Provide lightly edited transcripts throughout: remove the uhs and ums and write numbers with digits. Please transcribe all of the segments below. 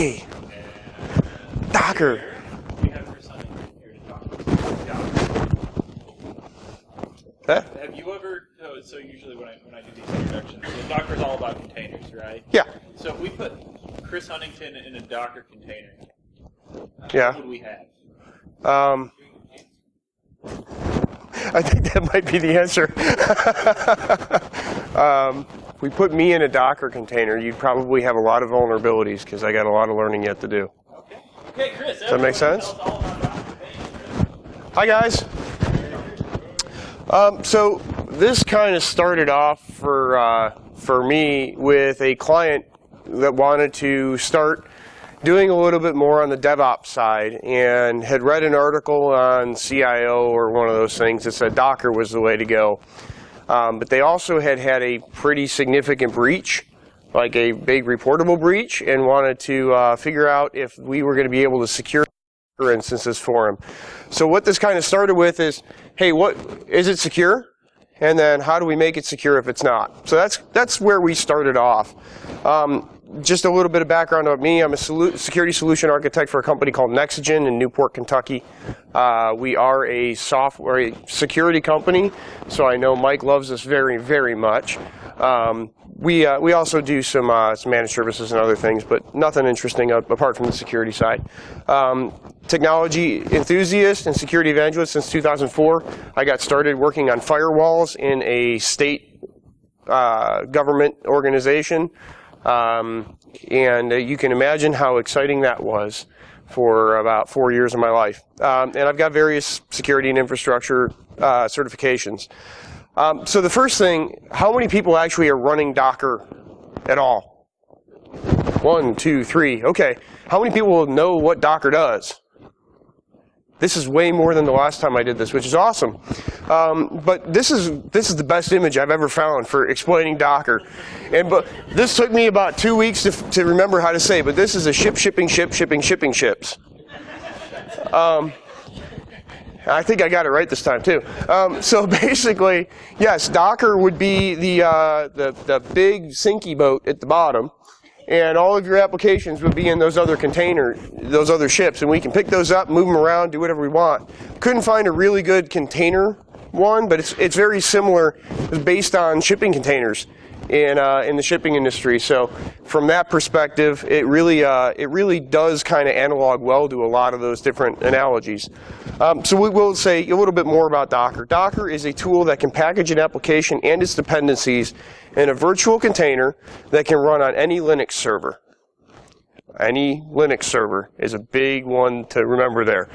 Hey, Docker. We have Chris Huntington here to talk about Docker. Huh? Have you ever? So usually when I do these introductions, the Docker's all about containers, right? Yeah. So if we put Chris Huntington in a Docker container, Yeah. what would we have? I think that might be the answer. If we put me in a Docker container, you'd probably have a lot of vulnerabilities because I got a lot of learning yet to do. Okay, Chris. Does that make sense? Tell us all about Docker. Hi, guys. So this kind of started off for me with a client that wanted to start doing a little bit more on the DevOps side and had read an article on CIO or one of those things that said Docker was the way to go. But they also had a pretty significant breach, like a big reportable breach, and wanted to figure out if we were going to be able to secure instances for them. So what this kind of started with is, hey, what is it secure? And then how do we make it secure if it's not? So that's where we started off. Just a little bit of background about me. I'm a security solution architect for a company called Nexigen in Newport, Kentucky. We are a security company, so I know Mike loves us very, very much. We also do some managed services and other things, but nothing interesting apart from the security side. Technology enthusiast and security evangelist since 2004. I got started working on firewalls in a state government organization. And you can imagine how exciting that was for about 4 years of my life. And I've got various security and infrastructure certifications. So the first thing, how many people actually are running Docker at all? 1, 2, 3. Okay. How many people know what Docker does? This is way more than the last time I did this, which is awesome. But this is the best image I've ever found for explaining Docker. But this took me about 2 weeks to remember how to say, but this is a shipping ships. I think I got it right this time too. So basically, yes, Docker would be the big sinky boat at the bottom. And all of your applications would be in those other containers, those other ships, and we can pick those up, move them around, do whatever we want. Couldn't find a really good container one, but it's very similar. It's based on shipping containers in the shipping industry. So from that perspective, it really does kind of analog well to a lot of those different analogies. So we will say a little bit more about Docker. Docker is a tool that can package an application and its dependencies in a virtual container that can run on any Linux server. Any Linux server is a big one to remember there.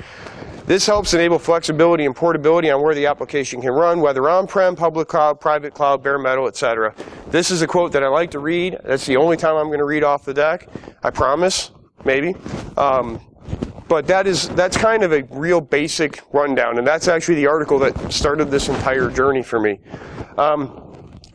This helps enable flexibility and portability on where the application can run, whether on-prem, public cloud, private cloud, bare metal, etc. This is a quote that I like to read. That's the only time I'm going to read off the deck. I promise, maybe. But that's kind of a real basic rundown, and that's actually the article that started this entire journey for me.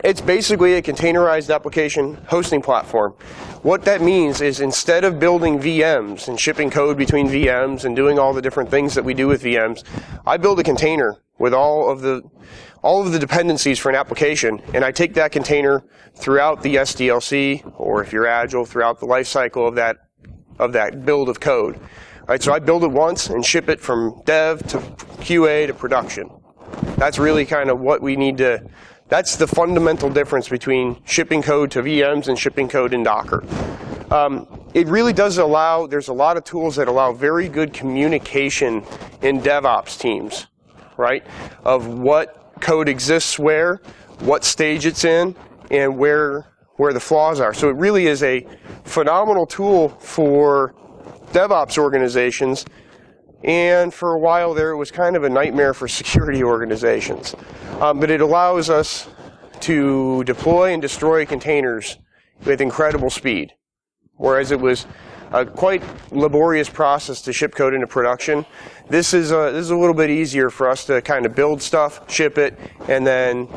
It's basically a containerized application hosting platform. What that means is instead of building VMs and shipping code between VMs and doing all the different things that we do with VMs, I build a container with all of the dependencies for an application, and I take that container throughout the SDLC, or if you're Agile, throughout the life cycle of that build of code. Right, so I build it once and ship it from dev to QA to production. That's really kind of what we need to. That's the fundamental difference between shipping code to VMs and shipping code in Docker. It really does allow, there's a lot of tools that allow very good communication in DevOps teams, right? Of what code exists where, what stage it's in, and where the flaws are. So it really is a phenomenal tool for DevOps organizations. And for a while there, it was kind of a nightmare for security organizations. But it allows us to deploy and destroy containers with incredible speed. Whereas it was a quite laborious process to ship code into production, this is a little bit easier for us to kind of build stuff, ship it, and then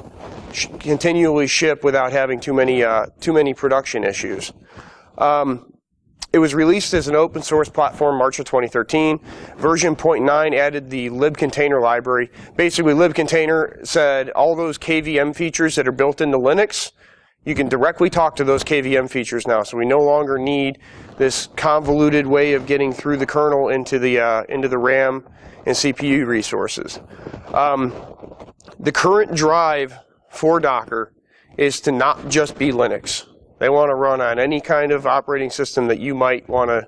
continually ship without having too many production issues. It was released as an open source platform March of 2013. Version 0.9 added the libcontainer library. Basically, libcontainer said all those KVM features that are built into Linux, You can directly talk to those KVM features now, so we no longer need this convoluted way of getting through the kernel into the RAM and CPU resources. The current drive for Docker is to not just be Linux. They want to run on any kind of operating system that you might want to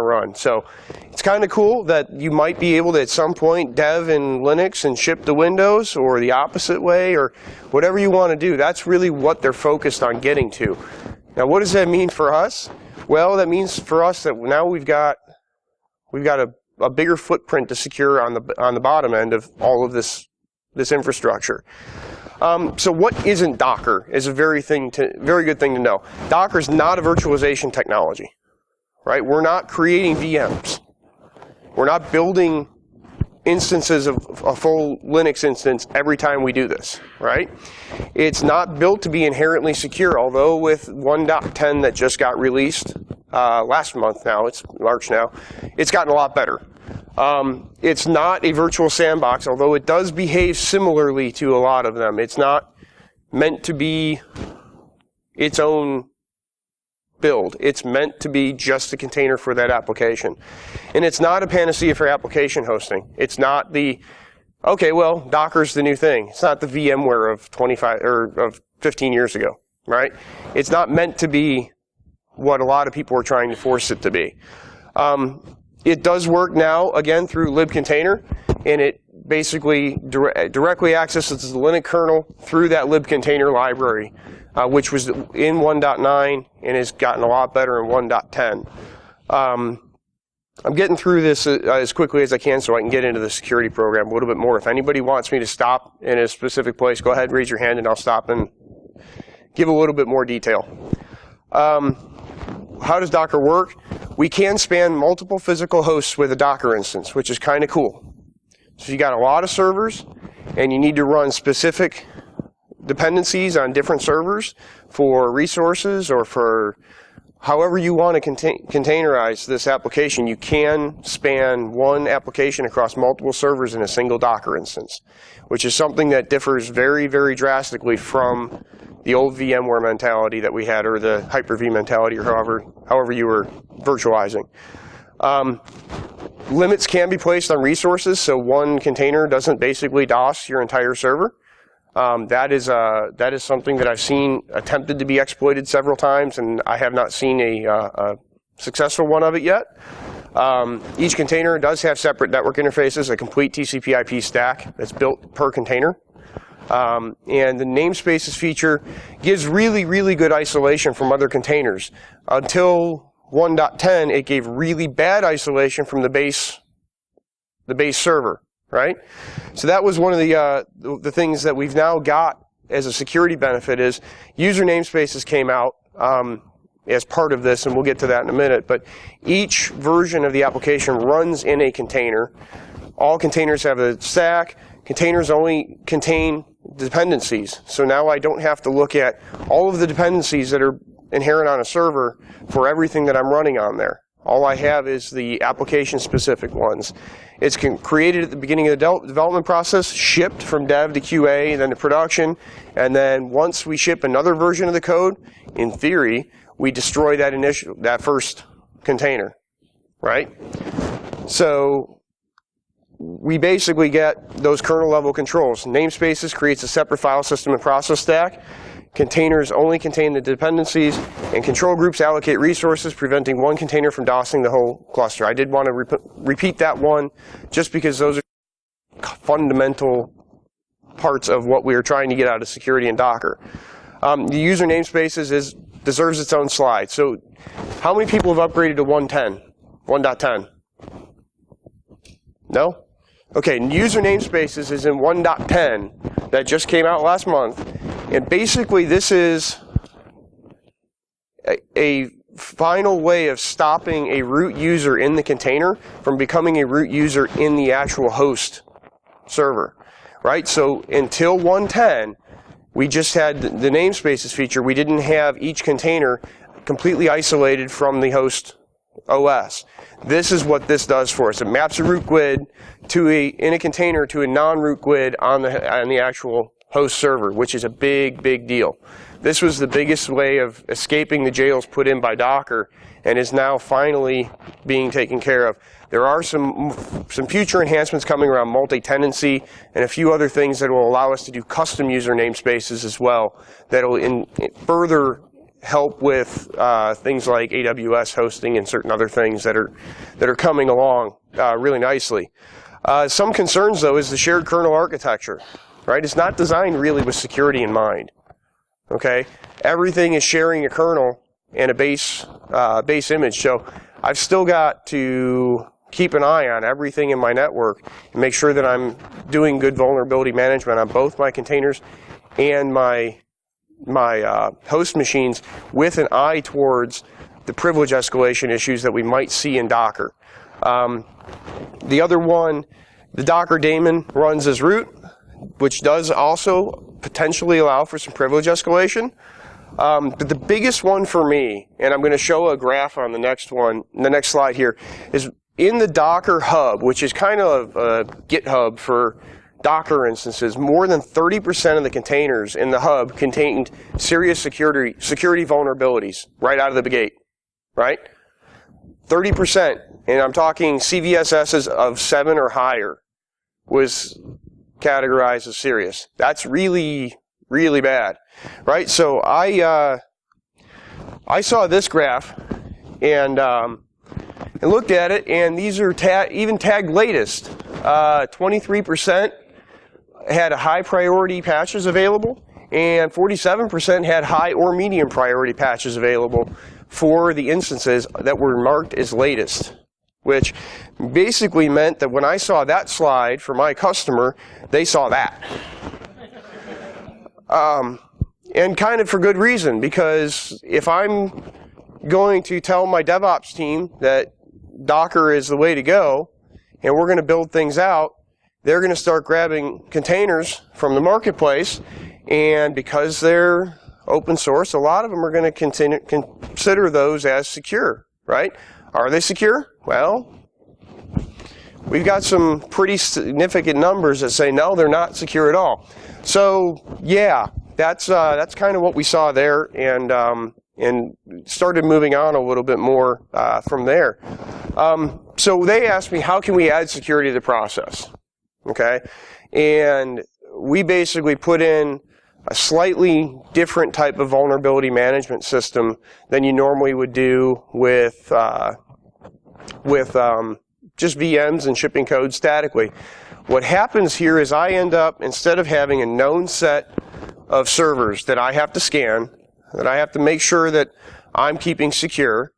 run. So it's kind of cool that you might be able to at some point dev in Linux and ship to Windows, or the opposite way, or whatever you want to do. That's really what they're focused on getting to. Now, what does that mean for us? Well, that means for us that now we've got a bigger footprint to secure on the bottom end of all of this infrastructure. So what isn't Docker is a very good thing to know. Docker is not a virtualization technology, right? We're not creating VMs. We're not building instances of a full Linux instance every time we do this, right? It's not built to be inherently secure, although with 1.10 that just got released last month now, it's March now, it's gotten a lot better. It's not a virtual sandbox, although it does behave similarly to a lot of them. It's not meant to be its own build. It's meant to be just a container for that application. And it's not a panacea for application hosting. It's not okay, well, Docker's the new thing. It's not the VMware of 25 or of 15 years ago, right? It's not meant to be what a lot of people are trying to force it to be. It does work now, again, through libcontainer, and it basically directly accesses the Linux kernel through that libcontainer library, which was in 1.9 and has gotten a lot better in 1.10. I'm getting through this as quickly as I can so I can get into the security program a little bit more. If anybody wants me to stop in a specific place, go ahead and raise your hand and I'll stop and give a little bit more detail. How does Docker work? We can span multiple physical hosts with a Docker instance, which is kind of cool. So you got a lot of servers, and you need to run specific dependencies on different servers for resources or for however you want to containerize this application. You can span one application across multiple servers in a single Docker instance, which is something that differs very, very drastically from the old VMware mentality that we had, or the Hyper-V mentality, or however you were virtualizing. Limits can be placed on resources, so one container doesn't basically DOS your entire server. That is something that I've seen attempted to be exploited several times, and I have not seen a successful one of it yet. Each container does have separate network interfaces, a complete TCP/IP stack that's built per container. And the namespaces feature gives really, really good isolation from other containers. Until 1.10, it gave really bad isolation from the base server, right? So that was one of the things that we've now got as a security benefit is user namespaces came out as part of this, and we'll get to that in a minute. But each version of the application runs in a container. All containers have a stack. Containers only contain dependencies. So now I don't have to look at all of the dependencies that are inherent on a server for everything that I'm running on there. All I have is the application-specific ones. It's created at the beginning of the development process, shipped from dev to QA, then to production, and then once we ship another version of the code, in theory, we destroy that first container, right? So we basically get those kernel-level controls. Namespaces creates a separate file system and process stack. Containers only contain the dependencies, and control groups allocate resources, preventing one container from DOSing the whole cluster. I did want to repeat that one, just because those are fundamental parts of what we are trying to get out of security in Docker. The user namespaces deserves its own slide. So how many people have upgraded to 1.10? No? Okay, user namespaces is in 1.10 that just came out last month, and basically this is a final way of stopping a root user in the container from becoming a root user in the actual host server, right? So until 1.10, we just had the namespaces feature. We didn't have each container completely isolated from the host OS. This is what this does for us. It maps a root GUID in a container to a non-root GUID on the actual host server, which is a big, big deal. This was the biggest way of escaping the jails put in by Docker and is now finally being taken care of. There are some future enhancements coming around multi-tenancy and a few other things that will allow us to do custom user namespaces as well that will further help with things like AWS hosting and certain other things that are coming along really nicely. Some concerns, though, is the shared kernel architecture. Right? It's not designed really with security in mind. Okay? Everything is sharing a kernel and a base image. So I've still got to keep an eye on everything in my network and make sure that I'm doing good vulnerability management on both my containers and my host machines with an eye towards the privilege escalation issues that we might see in Docker. The other one, the Docker daemon runs as root, which does also potentially allow for some privilege escalation. But the biggest one for me, and I'm going to show a graph on the next slide here, is in the Docker hub, which is kind of a GitHub for Docker instances, more than 30% of the containers in the hub contained serious security vulnerabilities right out of the gate, right? 30%, and I'm talking CVSSs of 7 or higher, was categorized as serious. That's really, really bad, right? So I saw this graph and looked at it, and these are even tagged latest. 23% had high priority patches available, and 47% had high or medium priority patches available for the instances that were marked as latest, which basically meant that when I saw that slide for my customer, they saw that. And kind of for good reason, because if I'm going to tell my DevOps team that Docker is the way to go, and we're going to build things out, they're going to start grabbing containers from the marketplace, and because they're open source, a lot of them are going to consider those as secure, right? Are they secure? Well, we've got some pretty significant numbers that say no, they're not secure at all. So yeah, that's kind of what we saw there, and started moving on a little bit more from there. So they asked me, how can we add security to the process? Okay, and we basically put in a slightly different type of vulnerability management system than you normally would do with just VMs and shipping code statically. What happens here is I end up, instead of having a known set of servers that I have to scan, that I have to make sure that I'm keeping secure,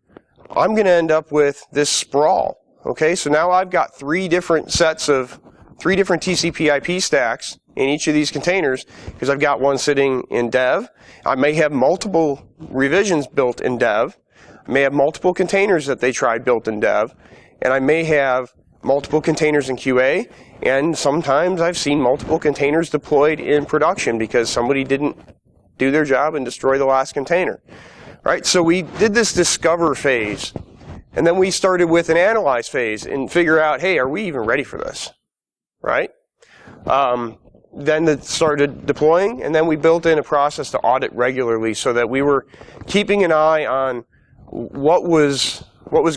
I'm going to end up with this sprawl. Okay, so now I've got three different TCP IP stacks in each of these containers, because I've got one sitting in dev. I may have multiple revisions built in dev. I may have multiple containers that they tried built in dev. And I may have multiple containers in QA. And sometimes I've seen multiple containers deployed in production because somebody didn't do their job and destroy the last container. Right? So we did this discover phase. And then we started with an analyze phase and figure out, hey, are we even ready for this? Right? Then it started deploying, and then we built in a process to audit regularly so that we were keeping an eye on what was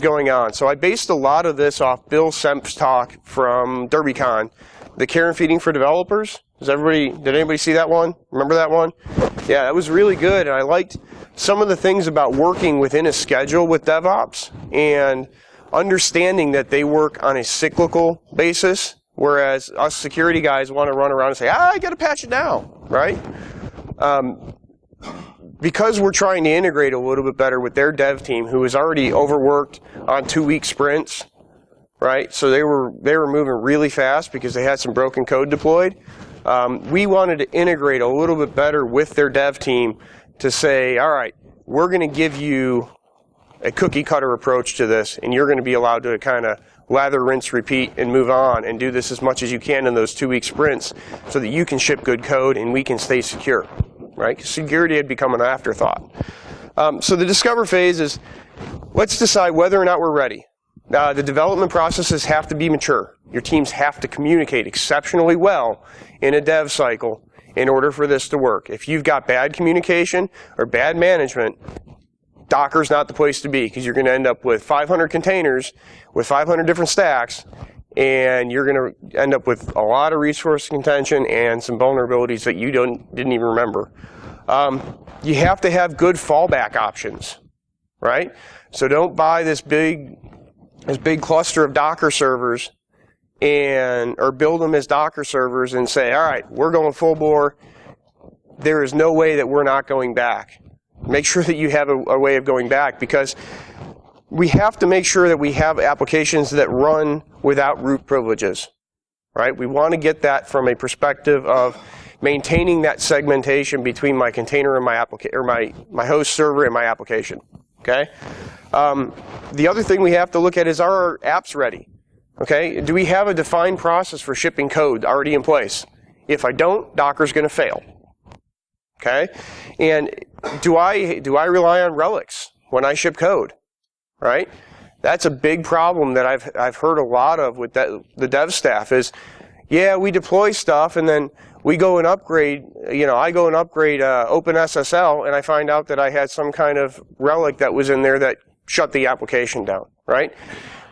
going on. So I based a lot of this off Bill Semp's talk from DerbyCon, the care and feeding for developers. Did anybody see that one? Remember that one? Yeah, that was really good, and I liked some of the things about working within a schedule with DevOps and understanding that they work on a cyclical basis, whereas us security guys want to run around and say, I got to patch it now, right? Because we're trying to integrate a little bit better with their dev team, who is already overworked on 2-week sprints, right? So they were moving really fast because they had some broken code deployed. We wanted to integrate a little bit better with their dev team to say, all right, we're going to give you a cookie cutter approach to this, and you're going to be allowed to kind of lather, rinse, repeat, and move on and do this as much as you can in those 2-week sprints so that you can ship good code and we can stay secure, right? 'Cause security had become an afterthought. So the discover phase is, let's decide whether or not we're ready. The development processes have to be mature. Your teams have to communicate exceptionally well in a dev cycle in order for this to work. If you've got bad communication or bad management, Docker's not the place to be, because you're going to end up with 500 containers with 500 different stacks, and you're going to end up with a lot of resource contention and some vulnerabilities that you didn't even remember. You have to have good fallback options, right? So don't buy this big cluster of Docker servers or build them as Docker servers and say, all right, we're going full bore. There is no way that we're not going back. Make sure that you have a way of going back, because we have to make sure that we have applications that run without root privileges, right? We want to get that from a perspective of maintaining that segmentation between my container and my host server and my application. Okay. The other thing we have to look at is, are our apps ready? Okay. Do we have a defined process for shipping code already in place? If I don't, Docker's going to fail. Okay. And do I rely on relics when I ship code? Right. That's a big problem that I've heard a lot of with the dev staff is, yeah, we deploy stuff and then we go and upgrade, I go and upgrade OpenSSL, and I find out that I had some kind of relic that was in there that shut the application down, right?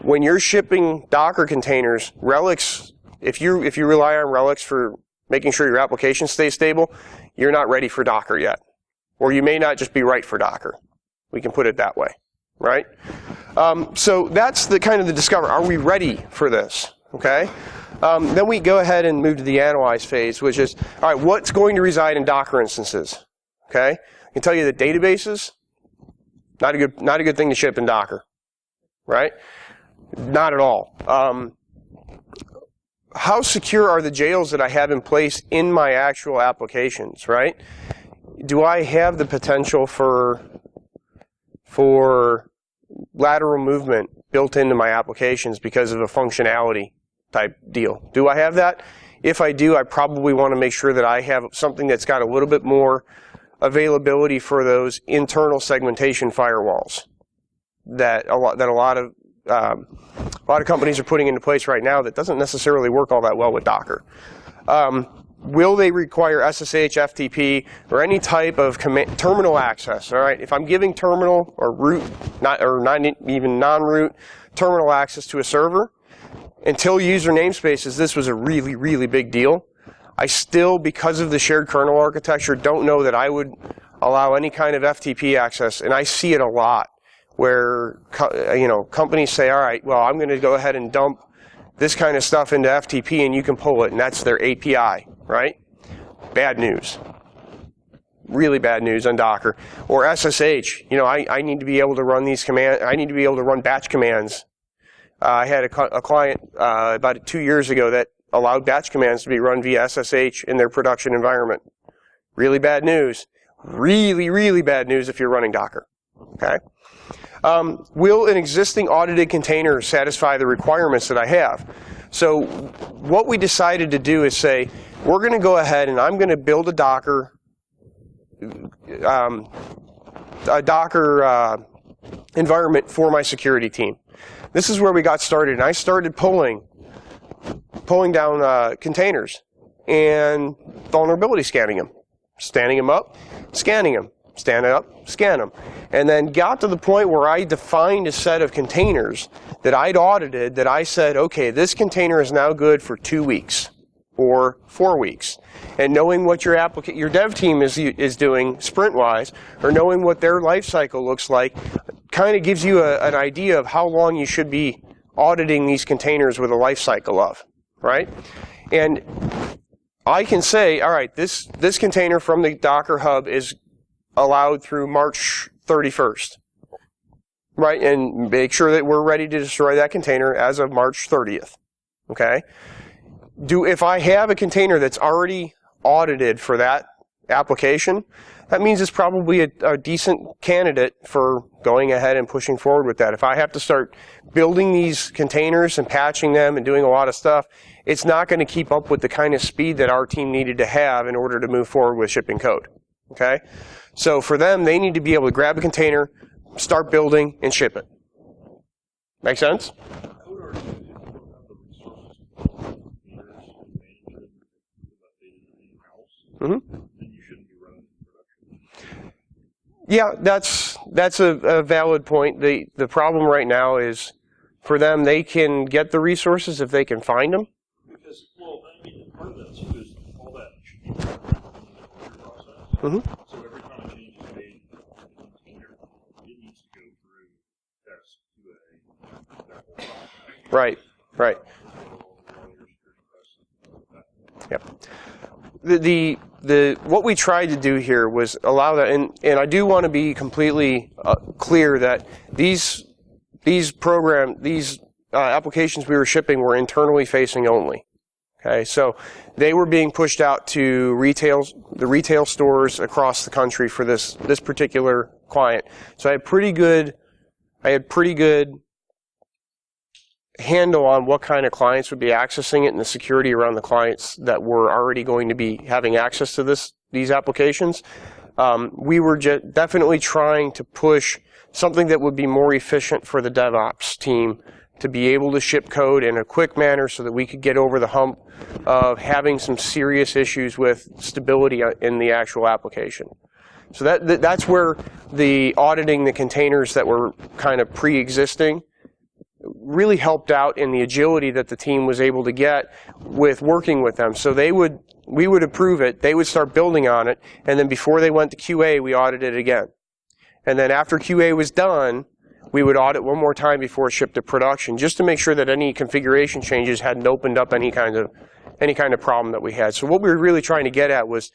When you're shipping Docker containers, relics, if you rely on relics for making sure your application stays stable, you're not ready for Docker yet. Or you may not just be right for Docker. We can put it that way, right? So that's the kind of the discover. Are we ready for this? Okay. Then we go ahead and move to the analyze phase, which is, all right, what's going to reside in Docker instances? Okay, I can tell you that databases, not a good thing to ship in Docker, right? Not at all. How secure are the jails that I have in place in my actual applications, right? Do I have the potential for lateral movement built into my applications because of a functionality type deal? Do I have that? If I do, I probably want to make sure that I have something that's got a little bit more availability for those internal segmentation firewalls that a lot of companies are putting into place right now that doesn't necessarily work all that well with Docker. Will they require SSH, FTP, or any type of terminal access? All right, if I'm giving terminal or root, not even non-root terminal access to a server, until user namespaces, this was a really, really big deal. I still, because of the shared kernel architecture, don't know that I would allow any kind of FTP access, and I see it a lot where companies say, all right, well, I'm going to go ahead and dump this kind of stuff into FTP and you can pull it, and that's their API, right? Bad news. Really bad news on Docker. Or SSH, I need to be able to run these commands, I need to be able to run batch commands. I had a client about 2 years ago that allowed batch commands to be run via SSH in their production environment. Really bad news. Really, really bad news if you're running Docker. Okay. Will an existing audited container satisfy the requirements that I have? So what we decided to do is say, we're going to go ahead and I'm going to build a Docker environment for my security team. This is where we got started, and I started pulling down containers and vulnerability scanning them, standing them up, scanning them, stand it up, scan them, and then got to the point where I defined a set of containers that I'd audited that I said, okay, this container is now good for 2 weeks or 4 weeks. And knowing what your dev team is doing sprint-wise, or knowing what their life cycle looks like, kind of gives you an idea of how long you should be auditing these containers with a life cycle of, right? And I can say, all right, this container from the Docker Hub is allowed through March 31st, right? And make sure that we're ready to destroy that container as of March 30th, okay? If I have a container that's already audited for that application, that means it's probably a decent candidate for going ahead and pushing forward with that. If I have to start building these containers and patching them and doing a lot of stuff, it's not going to keep up with the kind of speed that our team needed to have in order to move forward with shipping code. Okay? So for them, they need to be able to grab a container, start building, and ship it. Make sense? Mm-hmm. then you shouldn't be running production. Yeah, that's a valid point. The problem right now is, for them, they can get the resources if they can find them. Because, well, I mean, part of that too is all that should be in the order process. Mm-hmm. So every time a change is made in the container, it needs to go through test QA, that whole process. Right. Right. Yep. The what we tried to do here was allow that, and I do want to be completely clear that these applications we were shipping were internally facing only. Okay, so they were being pushed out to the retail stores across the country for this particular client. So I had pretty good handle on what kind of clients would be accessing it and the security around the clients that were already going to be having access to these applications. We were definitely trying to push something that would be more efficient for the DevOps team to be able to ship code in a quick manner so that we could get over the hump of having some serious issues with stability in the actual application. So that's where the auditing the containers that were kind of pre-existing really helped out in the agility that the team was able to get with working with them. So we would approve it, they would start building on it, and then before they went to QA, we audited it again. And then after QA was done, we would audit one more time before it shipped to production, just to make sure that any configuration changes hadn't opened up any kind of problem that we had. So what we were really trying to get at was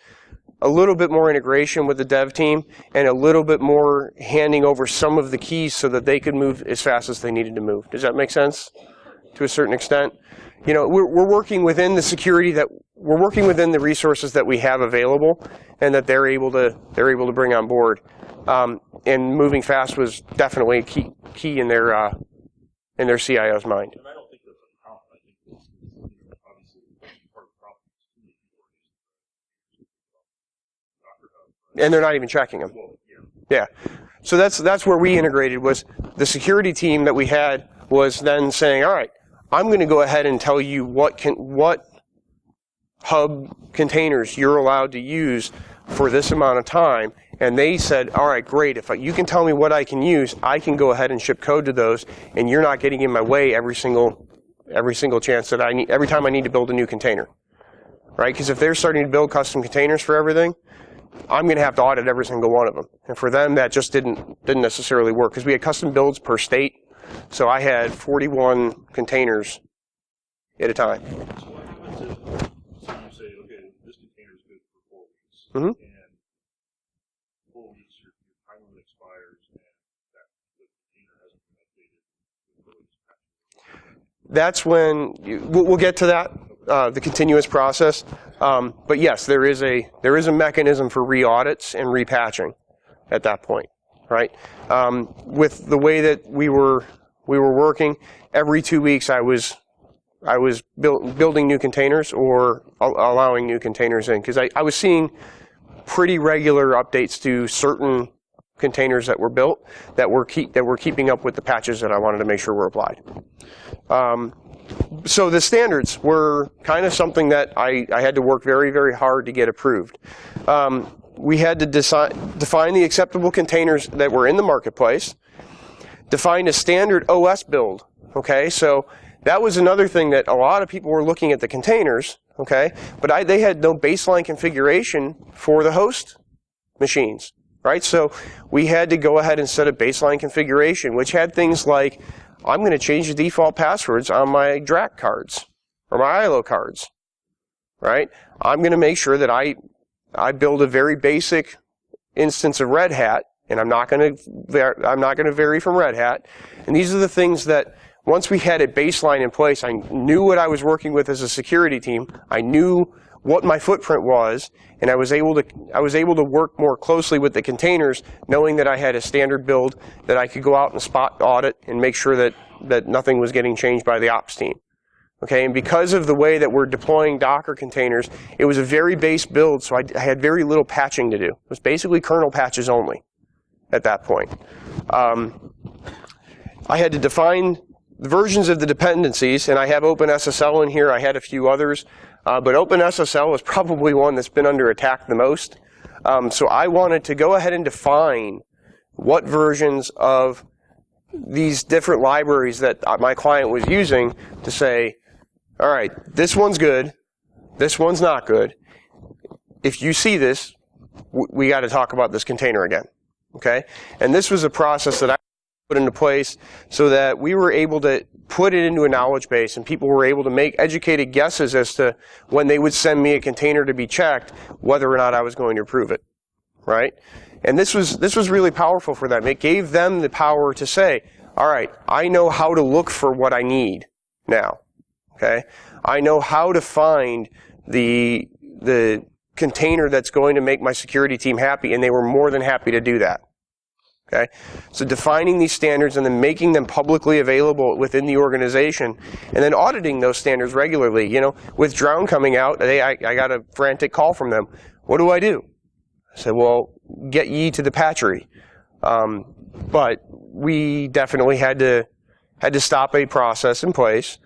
a little bit more integration with the dev team and a little bit more handing over some of the keys so that they could move as fast as they needed to move. Does that make sense to a certain extent? You know, we're working within the security we're working within the resources that we have available and that they're able to bring on board. And moving fast was definitely key in their CIO's mind. And I don't think that's a problem. I think that's, obviously part of the problem is too many people are using Docker Hub. Right? And they're not even checking them. Well, yeah. Yeah. So that's where we integrated, was the security team that we had was then saying, all right, I'm going to go ahead and tell you what hub containers you're allowed to use for this amount of time. And they said, all right, great, if you can tell me what I can use, I can go ahead and ship code to those, and you're not getting in my way every single chance that I need, every time I need to build a new container. Right? Because if they're starting to build custom containers for everything, I'm going to have to audit every single one of them. And for them, that just didn't necessarily work, because we had custom builds per state. So I had 41 containers at a time. So what happens if you say, okay, this container is good for 4 weeks, Mm-hmm. and 4 weeks your time limit expires, and the container hasn't been updated? That's when we'll get to that, the continuous process. But yes, there is a mechanism for re-audits and repatching at that point, right? With the way that we were working, every 2 weeks I was building new containers or allowing new containers in, because I was seeing pretty regular updates to certain containers that were built that were keeping up with the patches that I wanted to make sure were applied. So the standards were kind of something that I had to work very, very hard to get approved. We had to define the acceptable containers that were in the marketplace, define a standard OS build. Okay, so that was another thing that a lot of people were looking at the containers. Okay, but they had no baseline configuration for the host machines. Right, so we had to go ahead and set a baseline configuration, which had things like, I'm going to change the default passwords on my DRAC cards or my ILO cards. Right, I'm going to make sure that I build a very basic instance of Red Hat, and I'm not going to vary from Red Hat. And these are the things that once we had a baseline in place, I knew what I was working with as a security team. I knew what my footprint was, and I was able to work more closely with the containers, knowing that I had a standard build that I could go out and spot audit and make sure that nothing was getting changed by the ops team. Okay, and because of the way that we're deploying Docker containers, it was a very base build, so I had very little patching to do. It was basically kernel patches only at that point. I had to define versions of the dependencies, and I have OpenSSL in here. I had a few others, but OpenSSL is probably one that's been under attack the most. So I wanted to go ahead and define what versions of these different libraries that my client was using to say, all right, this one's good, this one's not good. If you see this, we got to talk about this container again, okay? And this was a process that I put into place so that we were able to put it into a knowledge base and people were able to make educated guesses as to when they would send me a container to be checked, whether or not I was going to approve it, right? And this was really powerful for them. It gave them the power to say, all right, I know how to look for what I need now, okay? I know how to find the container that's going to make my security team happy, and they were more than happy to do that. Okay, so defining these standards and then making them publicly available within the organization, and then auditing those standards regularly. You know, with Drown coming out, I got a frantic call from them. What do? I said, well, get ye to the patchery. But we definitely had to stop a process in place,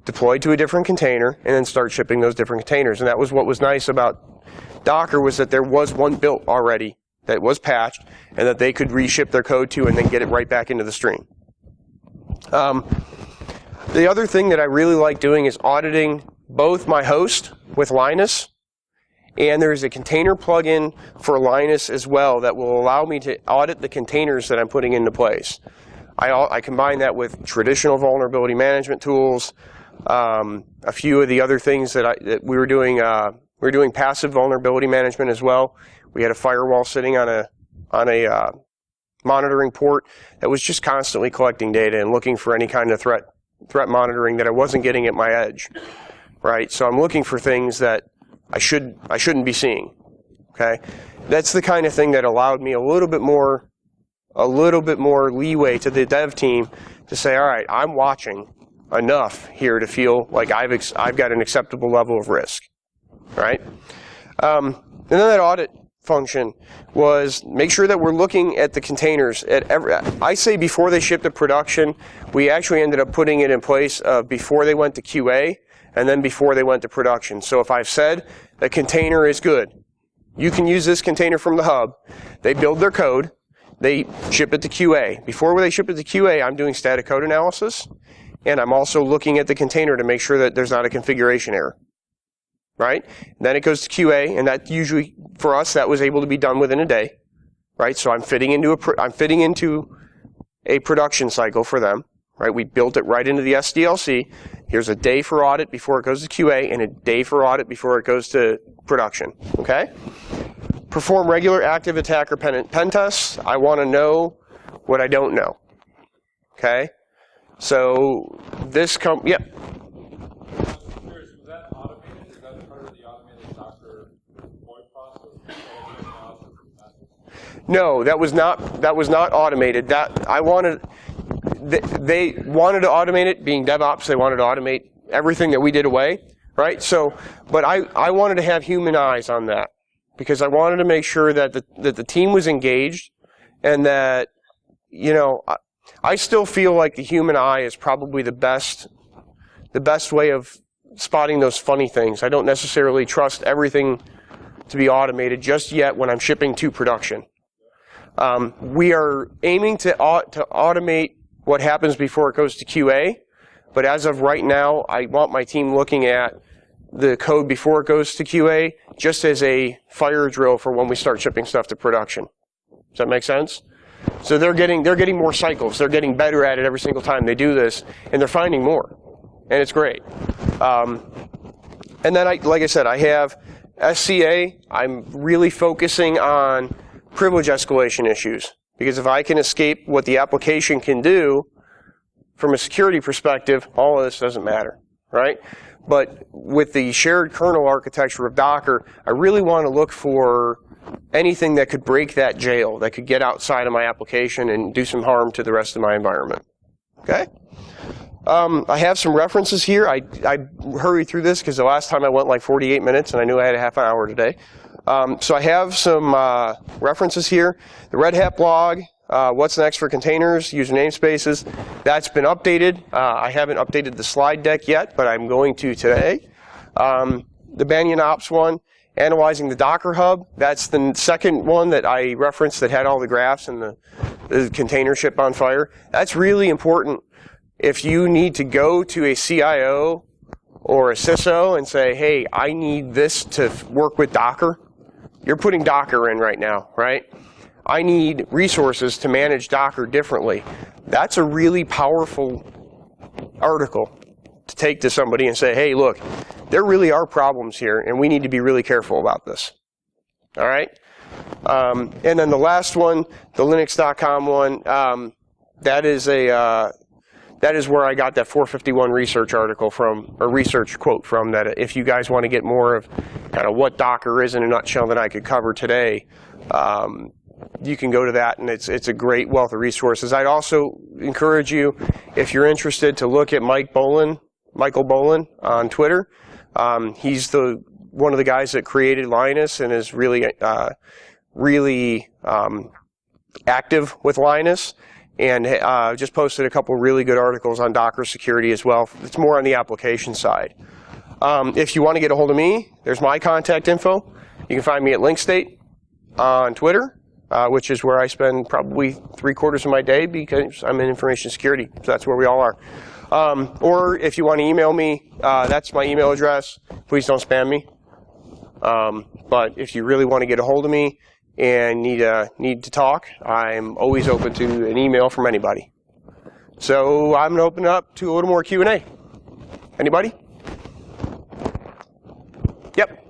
deploy to a different container, and then start shipping those different containers. And that was what was nice about Docker, was that there was one built already that was patched, and that they could reship their code to and then get it right back into the stream. The other thing that I really like doing is auditing both my host with Linus, and there's a container plugin for Linus as well that will allow me to audit the containers that I'm putting into place. I combine that with traditional vulnerability management tools, a few of the other things that we were doing. We were doing passive vulnerability management as well. We had a firewall sitting on a monitoring port that was just constantly collecting data and looking for any kind of threat monitoring that I wasn't getting at my edge, right? So I'm looking for things that I shouldn't be seeing. Okay, that's the kind of thing that allowed me a little bit more leeway to the dev team to say, all right, I'm watching enough here to feel like I've got an acceptable level of risk, right? And then that audit function was make sure that we're looking at the containers I say before they ship to production. We actually ended up putting it in place before they went to QA and then before they went to production. So if I've said the container is good, you can use this container from the hub, they build their code, they ship it to QA. Before they ship it to QA, I'm doing static code analysis, and I'm also looking at the container to make sure that there's not a configuration error. Right? And then it goes to QA, and that usually, for us, that was able to be done within a day. Right? So I'm fitting into a production cycle for them. Right? We built it right into the SDLC. Here's a day for audit before it goes to QA, and a day for audit before it goes to production. Okay? Perform regular active attacker pen tests. I want to know what I don't know. Okay? So this yep. No, that was not automated. They wanted to automate it, being DevOps, they wanted to automate everything that we did away, right? So, but I wanted to have human eyes on that because I wanted to make sure that the team was engaged and that, you know, I still feel like the human eye is probably the best way of spotting those funny things. I don't necessarily trust everything to be automated just yet when I'm shipping to production. We are aiming to automate what happens before it goes to QA, but as of right now, I want my team looking at the code before it goes to QA just as a fire drill for when we start shipping stuff to production. Does that make sense? So they're getting more cycles. They're getting better at it every single time they do this, and they're finding more, and it's great. And then, like I said, I have SCA. I'm really focusing on privilege escalation issues, because if I can escape what the application can do from a security perspective, all of this doesn't matter, right? But with the shared kernel architecture of Docker, I really want to look for anything that could break that jail, that could get outside of my application and do some harm to the rest of my environment. Okay? I have some references here. I hurried through this because the last time I went like 48 minutes and I knew I had a half an hour today. So I have some references here. The Red Hat blog, what's next for containers, user namespaces. That's been updated. I haven't updated the slide deck yet, but I'm going to today. The Banyan Ops one, analyzing the Docker Hub. That's the second one that I referenced that had all the graphs and the container ship on fire. That's really important. If you need to go to a CIO or a CISO and say, hey, I need this to work with Docker, you're putting Docker in right now, right? I need resources to manage Docker differently. That's a really powerful article to take to somebody and say, hey, look, there really are problems here, and we need to be really careful about this. All right? And then the last one, the Linux.com one, that is where I got that 451 research article from, or research quote from, that if you guys want to get more of kind of what Docker is in a nutshell that I could cover today, you can go to that, and it's a great wealth of resources. I'd also encourage you, if you're interested, to look at Michael Bolin on Twitter. He's one of the guys that created Linus and is really active with Linus, and just posted a couple really good articles on Docker security as well. It's more on the application side. If you want to get a hold of me, there's my contact info. You can find me at LinkState on Twitter, which is where I spend probably 3/4 of my day because I'm in information security. So that's where we all are. Or if you want to email me, that's my email address. Please don't spam me. But if you really want to get a hold of me and need to talk, I'm always open to an email from anybody. So I'm going to open it up to a little more Q&A. Anybody? Yep.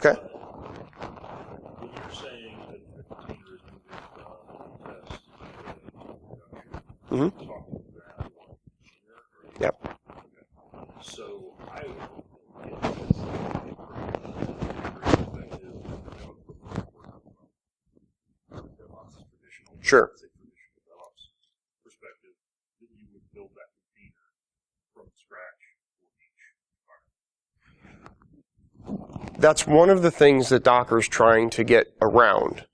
Okay. When you're saying that a container is moving from test to production, talking about one container? Yep. Okay. So I would get this perspective, DevOps traditional, Sure. traditional DevOps perspective, that you would build that container from scratch for each environment. That's one of the things that Docker is trying to get around,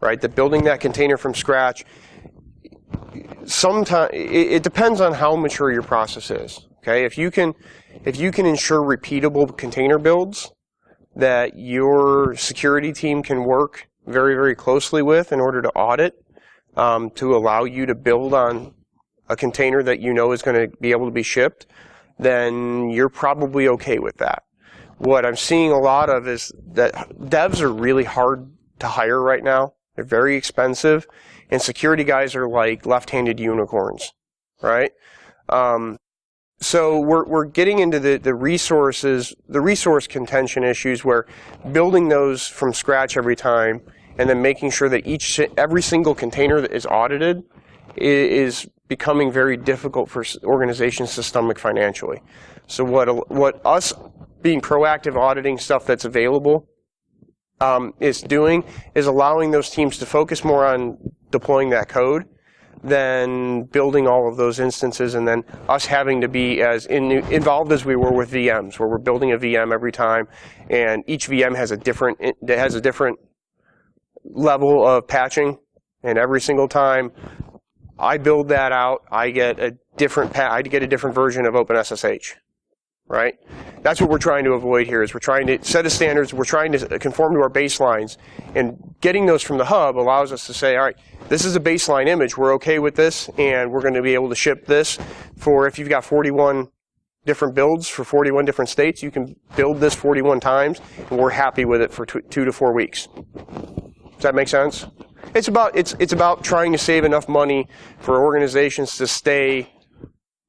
right? That building that container from scratch, sometimes it depends on how mature your process is. Okay, if you can ensure repeatable container builds that your security team can work very, very closely with in order to audit, to allow you to build on a container that you know is going to be able to be shipped, then you're probably okay with that. What I'm seeing a lot of is that devs are really hard to hire right now. They're very expensive, and security guys are like left-handed unicorns, right? So we're getting into the resource contention issues, where building those from scratch every time, and then making sure that every single container that is audited is becoming very difficult for organizations to stomach financially. So what us being proactive auditing stuff that's available is doing is allowing those teams to focus more on deploying that code than building all of those instances, and then us having to be as involved as we were with VMs, where we're building a VM every time, and each VM has a different level of patching, and every single time I build that out, I get a different version of OpenSSH. Right? That's what we're trying to avoid here, is we're trying to set a standards, we're trying to conform to our baselines, and getting those from the hub allows us to say, all right, this is a baseline image, we're okay with this, and we're going to be able to ship this for, if you've got 41 different builds for 41 different states, you can build this 41 times, and we're happy with it for 2 to 4 weeks. Does that make sense? It's about trying to save enough money for organizations to stay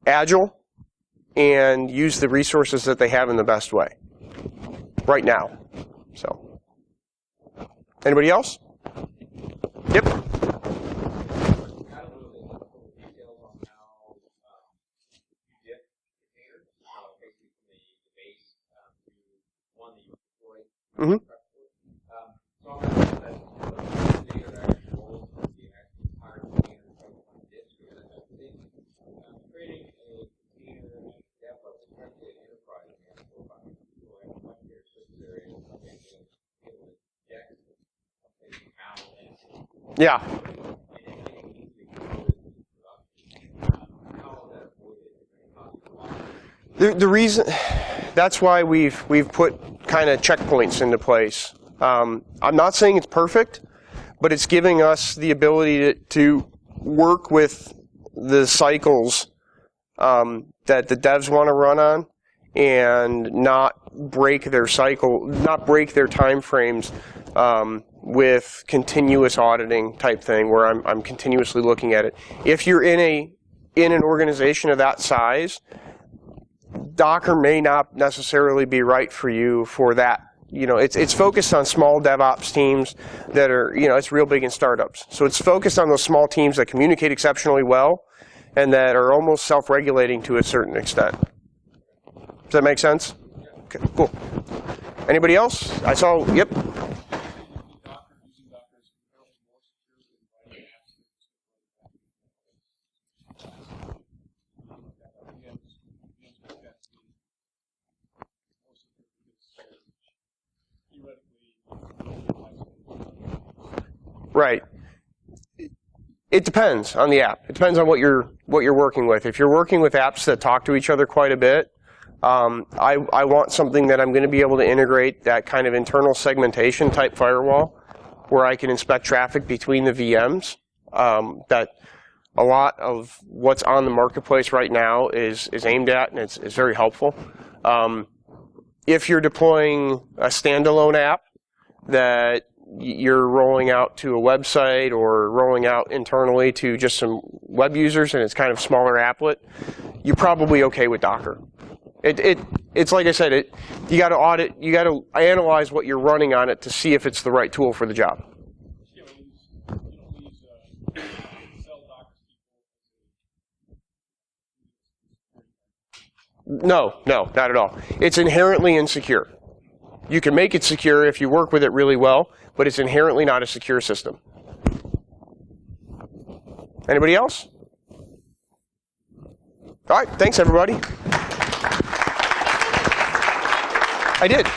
agile and use the resources that they have in the best way right now. So, anybody else? Yep. Mm-hmm. Yeah. The reason, that's why we've put kind of checkpoints into place. I'm not saying it's perfect, but it's giving us the ability to work with the cycles that the devs want to run on, and not break their cycle, not break their time frames with continuous auditing type thing, where I'm continuously looking at it. If you're in an organization of that size, Docker may not necessarily be right for you for that. It's focused on small DevOps teams that are, it's real big in startups. So it's focused on those small teams that communicate exceptionally well and that are almost self-regulating to a certain extent. Does that make sense? Okay, cool. Anybody else? I saw, yep. Right. It depends on the app. It depends on what you're working with. If you're working with apps that talk to each other quite a bit, I want something that I'm going to be able to integrate that kind of internal segmentation type firewall, where I can inspect traffic between the VMs. That a lot of what's on the marketplace right now is aimed at, and it's very helpful. If you're deploying a standalone app that you're rolling out to a website or rolling out internally to just some web users, and it's kind of smaller applet, you're probably okay with Docker. It's like I said, you got to audit, you got to analyze what you're running on it to see if it's the right tool for the job. No, not at all. It's inherently insecure. You can make it secure if you work with it really well, but it's inherently not a secure system. Anybody else? All right, thanks everybody. I did.